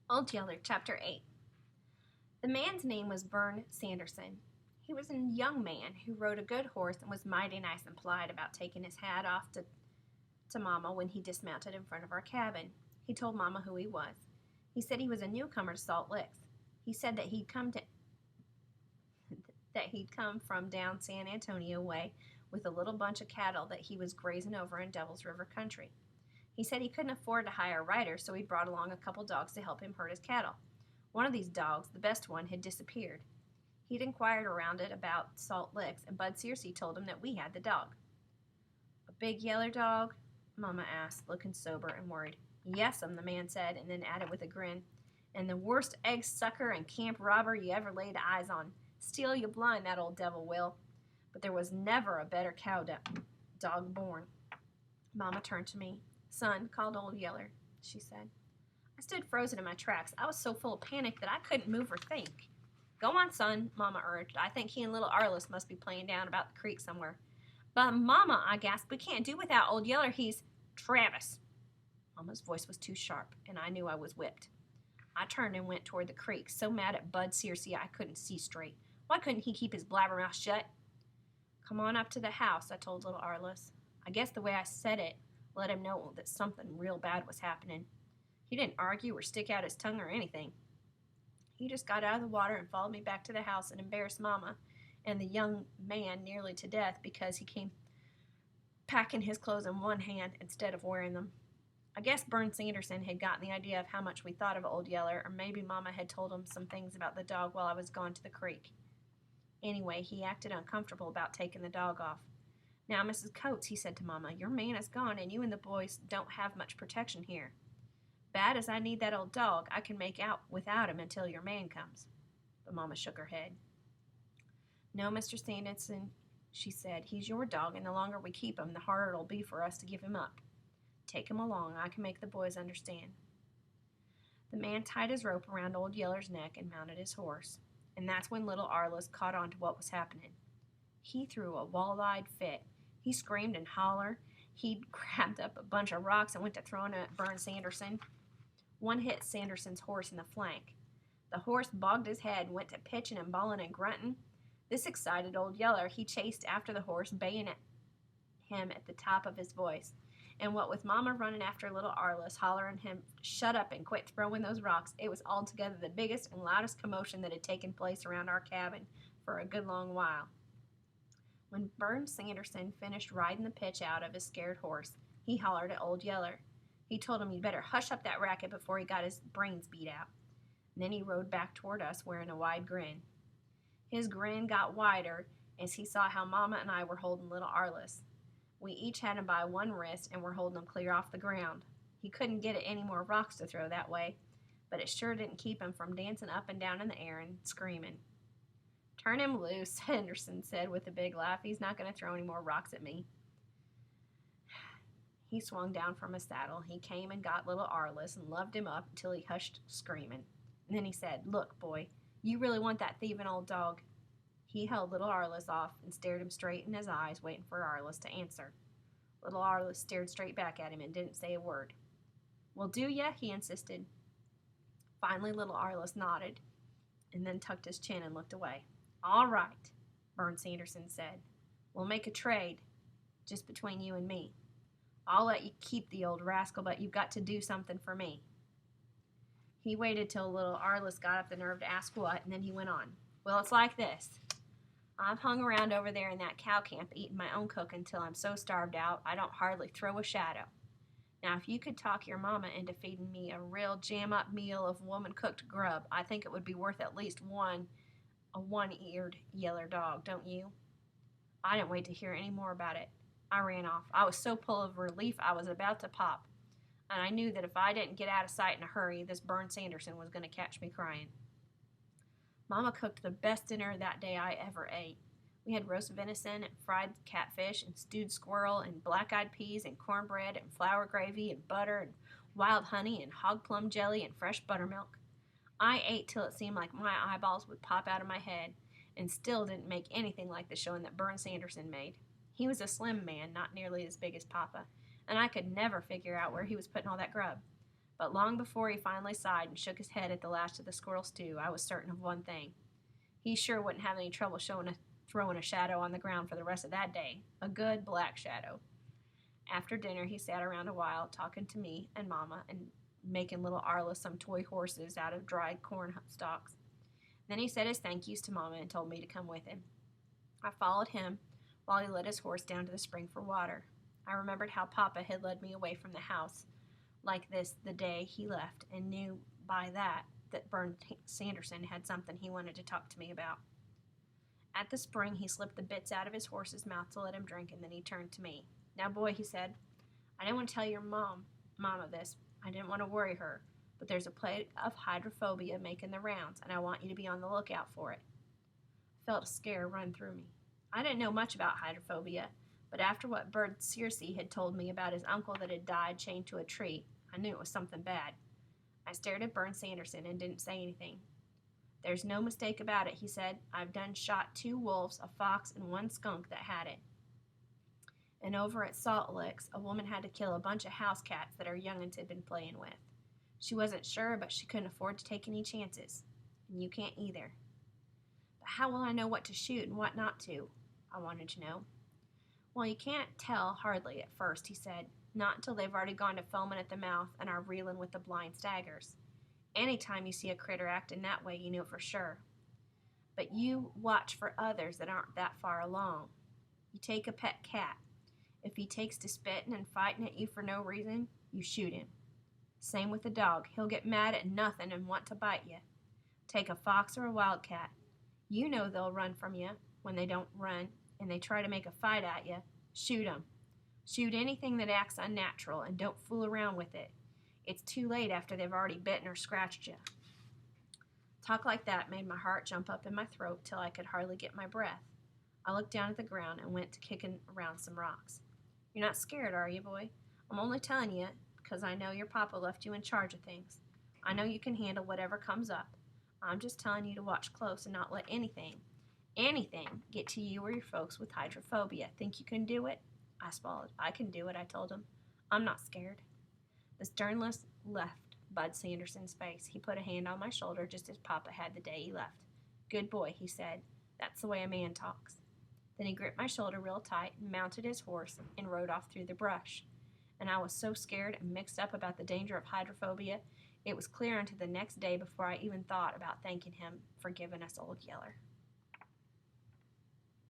Old Yeller, Chapter 8. The man's name was Bern Sanderson. He was a young man who rode a good horse and was mighty nice and polite about taking his hat off to Mama when he dismounted in front of our cabin. He told Mama who he was. He said he was a newcomer to Salt Licks. He said that he'd come from down San Antonio way with a little bunch of cattle that he was grazing over in Devil's River country. He said he couldn't afford to hire a rider, so he brought along a couple dogs to help him herd his cattle. One of these dogs, the best one, had disappeared. He'd inquired around it about Salt Licks, and Bud Searcy told him that we had the dog. A big yeller dog? Mama asked, looking sober and worried. Yes'm, the man said, and then added with a grin. And the worst egg sucker and camp robber you ever laid eyes on. Steal you blind, that old devil will. But there was never a better dog born. Mama turned to me. Son, called old Yeller, she said. I stood frozen in my tracks. I was so full of panic that I couldn't move or think. Go on, son, Mama urged. I think he and little Arliss must be playing down about the creek somewhere. But, Mama, I gasped, we can't do without old Yeller. He's Travis. Mama's voice was too sharp, and I knew I was whipped. I turned and went toward the creek, so mad at Bud Searcy I couldn't see straight. Why couldn't he keep his blabbermouth shut? Come on up to the house, I told little Arliss. I guess the way I said it let him know that something real bad was happening. He didn't argue or stick out his tongue or anything. He just got out of the water and followed me back to the house and embarrassed Mama and the young man nearly to death because he came packing his clothes in one hand instead of wearing them. I guess Bern Sanderson had gotten the idea of how much we thought of old Yeller, or maybe Mama had told him some things about the dog while I was gone to the creek. Anyway, he acted uncomfortable about taking the dog off. Now, Mrs. Coates, he said to Mama, your man is gone and you and the boys don't have much protection here. Bad as I need that old dog, I can make out without him until your man comes. But Mama shook her head. No, Mr. Sanderson, she said, he's your dog, and the longer we keep him, the harder it'll be for us to give him up. Take him along. I can make the boys understand. The man tied his rope around old Yeller's neck and mounted his horse, and that's when little Arliss caught on to what was happening. He threw a wall-eyed fit. He screamed and hollered. He grabbed up a bunch of rocks and went to throwing it at Bern Sanderson. One hit Sanderson's horse in the flank. The horse bogged his head, went to pitching and bawling and grunting. This excited old Yeller. He chased after the horse, baying at him at the top of his voice. And what with Mama running after little Arliss, hollering him, shut up and quit throwing those rocks, it was altogether the biggest and loudest commotion that had taken place around our cabin for a good long while. When Bern Sanderson finished riding the pitch out of his scared horse, he hollered at old Yeller. He told him he'd better hush up that racket before he got his brains beat out. And then he rode back toward us wearing a wide grin. His grin got wider as he saw how Mama and I were holding little Arliss. We each had him by one wrist and were holding him clear off the ground. He couldn't get at any more rocks to throw that way, but it sure didn't keep him from dancing up and down in the air and screaming. Turn him loose, Henderson said with a big laugh. He's not going to throw any more rocks at me. He swung down from his saddle. He came and got little Arliss and loved him up until he hushed screaming. And then he said, Look, boy, you really want that thieving old dog? He held little Arliss off and stared him straight in his eyes, waiting for Arliss to answer. Little Arliss stared straight back at him and didn't say a word. Well, do ya? He insisted. Finally, little Arliss nodded and then tucked his chin and looked away. All right, Bern Sanderson said. We'll make a trade, just between you and me. I'll let you keep the old rascal, but you've got to do something for me. He waited till little Arliss got up the nerve to ask what, and then he went on. Well, it's like this. I've hung around over there in that cow camp eating my own cook until I'm so starved out I don't hardly throw a shadow. Now, if you could talk your mama into feeding me a real jam-up meal of woman-cooked grub, I think it would be worth at least a one-eared yeller dog, don't you? I didn't wait to hear any more about it. I ran off. I was so full of relief I was about to pop, and I knew that if I didn't get out of sight in a hurry, this Bern Sanderson was going to catch me crying. Mama cooked the best dinner that day I ever ate. We had roast venison and fried catfish and stewed squirrel and black-eyed peas and cornbread and flour gravy and butter and wild honey and hog plum jelly and fresh buttermilk. I ate till it seemed like my eyeballs would pop out of my head, and still didn't make anything like the showing that Bern Sanderson made. He was a slim man, not nearly as big as Papa, and I could never figure out where he was putting all that grub. But long before he finally sighed and shook his head at the last of the squirrel stew, I was certain of one thing. He sure wouldn't have any trouble throwing a shadow on the ground for the rest of that day. A good black shadow. After dinner, he sat around a while, talking to me and Mama and making little Arla some toy horses out of dried corn stalks. Then he said his thank yous to Mama and told me to come with him. I followed him while he led his horse down to the spring for water. I remembered how Papa had led me away from the house like this the day he left, and knew by that Bern Sanderson had something he wanted to talk to me about. At the spring, he slipped the bits out of his horse's mouth to let him drink, and then he turned to me. Now, boy, he said, I didn't want to tell your mama this. I didn't want to worry her, but there's a plague of hydrophobia making the rounds, and I want you to be on the lookout for it. I felt a scare run through me. I didn't know much about hydrophobia, but after what Bird Searcy had told me about his uncle that had died chained to a tree, I knew it was something bad. I stared at Bern Sanderson and didn't say anything. There's no mistake about it, he said. I've done shot 2 wolves, a fox, and 1 skunk that had it. And over at Salt Licks, a woman had to kill a bunch of house cats that her young'uns had been playing with. She wasn't sure, but she couldn't afford to take any chances. And you can't either. But how will I know what to shoot and what not to? I wanted to know. Well, you can't tell hardly at first, he said. Not until they've already gone to foaming at the mouth and are reeling with the blind staggers. Anytime you see a critter acting that way, you know for sure. But you watch for others that aren't that far along. You take a pet cat. If he takes to spitting and fighting at you for no reason, you shoot him. Same with the dog. He'll get mad at nothing and want to bite you. Take a fox or a wildcat. You know they'll run from you when they don't run, and they try to make a fight at you. Shoot 'em. Shoot anything that acts unnatural, and don't fool around with it. It's too late after they've already bitten or scratched you. Talk like that made my heart jump up in my throat till I could hardly get my breath. I looked down at the ground and went to kicking around some rocks. You're not scared, are you, boy? I'm only telling you because I know your papa left you in charge of things. I know you can handle whatever comes up. I'm just telling you to watch close and not let anything get to you or your folks with hydrophobia. Think you can do it? I swallowed. I can do it, I told him. I'm not scared. The sternness left Bud Sanderson's face. He put a hand on my shoulder just as Papa had the day he left. Good boy, he said. That's the way a man talks. Then he gripped my shoulder real tight and mounted his horse and rode off through the brush. And I was so scared and mixed up about the danger of hydrophobia, it was clear unto the next day before I even thought about thanking him for giving us Old Yeller.